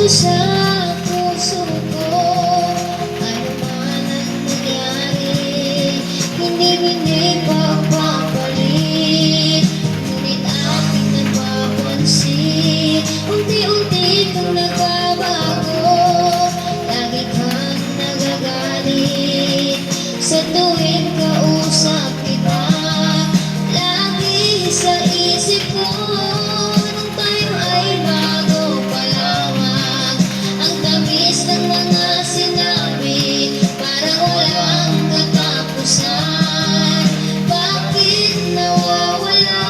sa puso ko. Ano man ang nangyari, hindi pagpapalit. Ngunit aking napapansin, unti-unti kang nagbabago. Lagi kang nagagalit sa tuwing kausap kita. Lagi sa isip ko nung tayo ay bago pa lamang. Ang tamis ng mga sinabi, parang walang katapusan. Bakit nawawala,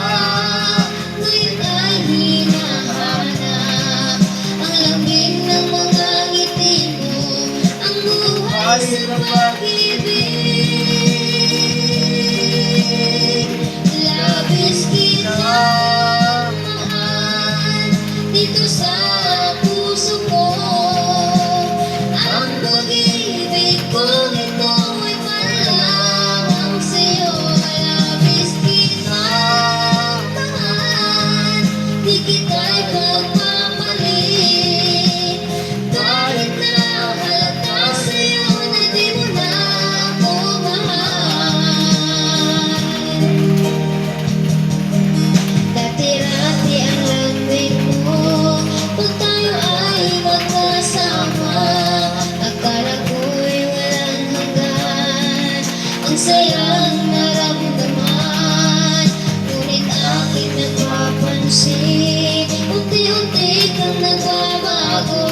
ngayon ay hinahanap. Ang lambing ng mga ngiti mo, ang buhay sa pag-ibig. Labis kitang mahal dito sa puso ko. Ang pag-ibig kong ito ay para lamang sa'yo. Labis kitang mahal, di kita'y pagpapalit. Kahit na halata sa'yo na di mo na ako mahal. Dati-rati ang lambing mo pag tayo ay magkasama. Akala ko'y walang hanggan, ang sayang naramdaman. Ngunit aking napapansin, unti-unti kang nagbabago.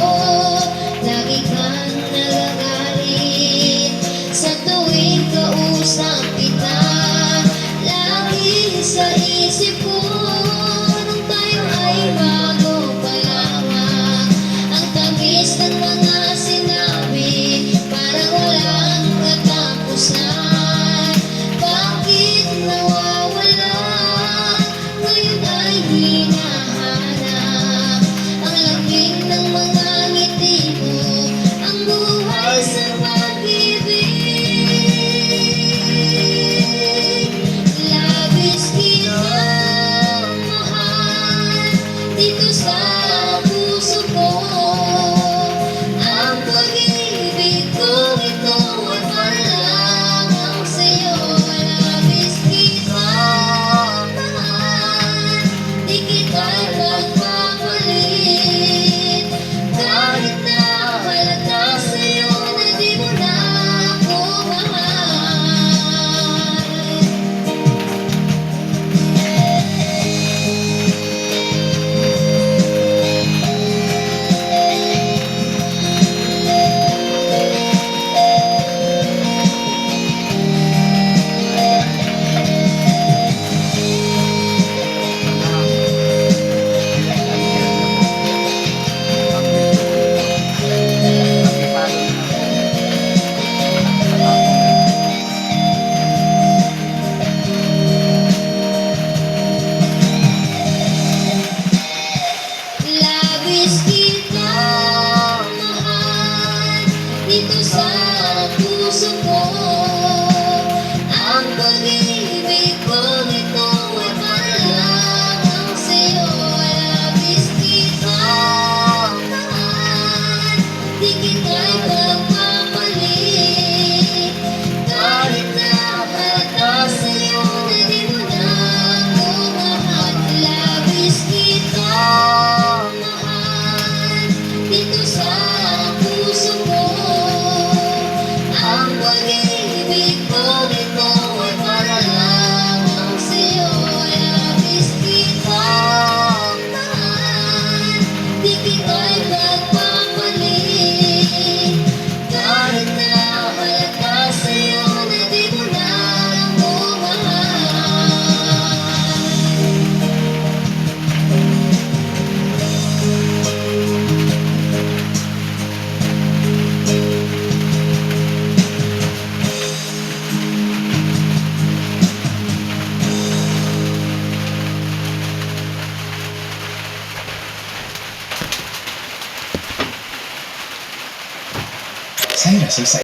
Lagi kang nagagalit sa tuwing kausap kita. Lagi sa isip ko nung tayo ay bago pa lamang. Ang tamis ng mga sinabi, parang walang katapusan. Bakit nawawala, ngayon ay hinahanap. Ang lambing ng mga ngiti mo, ang buhay sa pag-ibig. Labis kitang mahal dito sa puso ko. Ang pag-ibig kong ito ay para lamang sa'yo. Labis kitang mahal, di kita'y pagpapalit. Kahit na halata sa'yo na di mo na ako mahal. Labis kitang mahal dito sa puso ko. Ang pag-ibig kong ito ay para lamang sa'yo. Labis kitang mahal, di kita'y pagpapalit. Kahit na halata sa'yo na di mo na ako mahal. Labis kitang mahal dito sa puso ko. Ang pag-ibig kong ito ay para lamang sa'yo. Labis kitang mahal, di kita'y pagpapalit. Kahit na halata sa'yo na di mo na ako mahal. Saya rasa saya